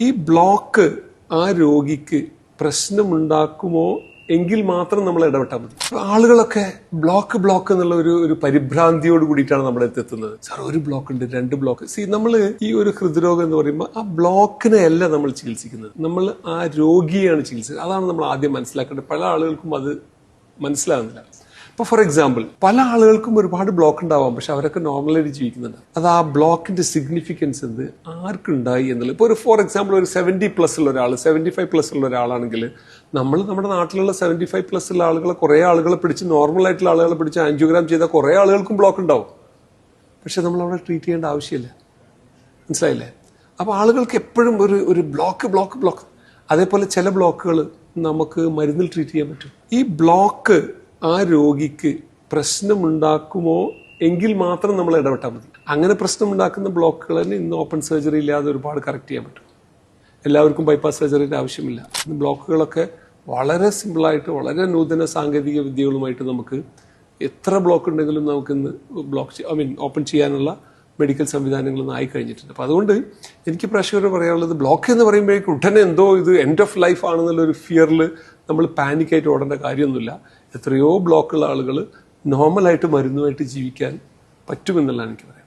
ഈ ബ്ലോക്ക് ആ രോഗിക്ക് പ്രശ്നമുണ്ടാക്കുമോ എങ്കിൽ മാത്രം നമ്മൾ ഇടപെട്ടാൽ മതി. ആളുകളൊക്കെ ബ്ലോക്ക് എന്നുള്ള ഒരു പരിഭ്രാന്തിയോട് കൂടിയിട്ടാണ് നമ്മുടെ എത്തുന്നത്. സാർ ഒരു ബ്ലോക്ക് ഉണ്ട്, 2 ബ്ലോക്ക്. നമ്മൾ ഈ ഒരു ഹൃദ്രോഗം എന്ന് പറയുമ്പോൾ ആ ബ്ലോക്കിനെ അല്ല നമ്മൾ ചികിത്സിക്കുന്നത്, നമ്മൾ ആ രോഗിയെയാണ് ചികിത്സിക്കുന്നത്. അതാണ് നമ്മൾ ആദ്യം മനസ്സിലാക്കേണ്ടത്. പല ആളുകൾക്കും അത് മനസ്സിലാകുന്നില്ല. ഇപ്പോൾ ഫോർ എക്സാമ്പിൾ, പല ആളുകൾക്കും ഒരുപാട് ബ്ലോക്ക് ഉണ്ടാവാം, പക്ഷെ അവരൊക്കെ നോർമലായിട്ട് ജീവിക്കുന്നുണ്ട്. അത് ആ ബ്ലോക്കിന്റെ സിഗ്നിഫിക്കൻസ് എന്ത്, ആർക്കുണ്ടായി എന്നുള്ളത്. ഇപ്പോൾ ഫോർ എക്സാമ്പിൾ ഒരു 70+ ഉള്ള ഒരാൾ, 75+ ഉള്ള ഒരാളാണെങ്കിൽ നമ്മൾ നമ്മുടെ നാട്ടിലുള്ള 75+ ഉള്ള ആളുകളെ, കുറേ ആളുകളെ പിടിച്ച്, നോർമലായിട്ടുള്ള ആളുകളെ പിടിച്ച് ആൻജിയോഗ്രാം ചെയ്താൽ കുറേ ആളുകൾക്കും ബ്ലോക്ക് ഉണ്ടാവും. പക്ഷെ നമ്മൾ അവിടെ ട്രീറ്റ് ചെയ്യേണ്ട ആവശ്യമില്ല. മനസ്സിലായില്ലേ? അപ്പോൾ ആളുകൾക്ക് എപ്പോഴും ഒരു ബ്ലോക്ക്. അതേപോലെ ചില ബ്ലോക്കുകൾ നമുക്ക് മരുന്നിൽ ട്രീറ്റ് ചെയ്യാൻ പറ്റും. ഈ ബ്ലോക്ക് ആ രോഗിക്ക് പ്രശ്നമുണ്ടാക്കുമോ എങ്കിൽ മാത്രം നമ്മൾ ഇടപെട്ടാൽ മതി. അങ്ങനെ പ്രശ്നമുണ്ടാക്കുന്ന ബ്ലോക്കുകൾ തന്നെ ഇന്ന് ഓപ്പൺ സർജറി ഇല്ലാതെ ഒരുപാട് കറക്റ്റ് ചെയ്യാൻ പറ്റും. എല്ലാവർക്കും ബൈപ്പാസ് സർജറിയുടെ ആവശ്യമില്ല. ബ്ലോക്കുകളൊക്കെ വളരെ സിമ്പിളായിട്ട്, വളരെ നൂതന സാങ്കേതിക വിദ്യകളുമായിട്ട് നമുക്ക് എത്ര ബ്ലോക്ക് ഉണ്ടെങ്കിലും നമുക്കിന്ന് ഓപ്പൺ ചെയ്യാനുള്ള മെഡിക്കൽ സംവിധാനങ്ങളൊന്നും ആയി കഴിഞ്ഞിട്ടുണ്ട്. അപ്പോൾ അതുകൊണ്ട് എനിക്ക് പ്രേക്ഷകരോട് പറയാനുള്ളത്, ബ്ലോക്ക് എന്ന് പറയുമ്പോഴേക്കും ഉടനെ എന്തോ ഇത് എൻഡ് ഓഫ് ലൈഫ് ആണെന്നുള്ളൊരു ഫിയറിൽ നമ്മൾ പാനിക്കായിട്ട് ഓടേണ്ട കാര്യമൊന്നുമില്ല. എത്രയോ ബ്ലോക്കുള്ള ആളുകൾ നോർമലായിട്ട് മരുന്നുമായിട്ട് ജീവിക്കാൻ പറ്റുമെന്നുള്ളതാണ് എനിക്ക് പറയുന്നത്.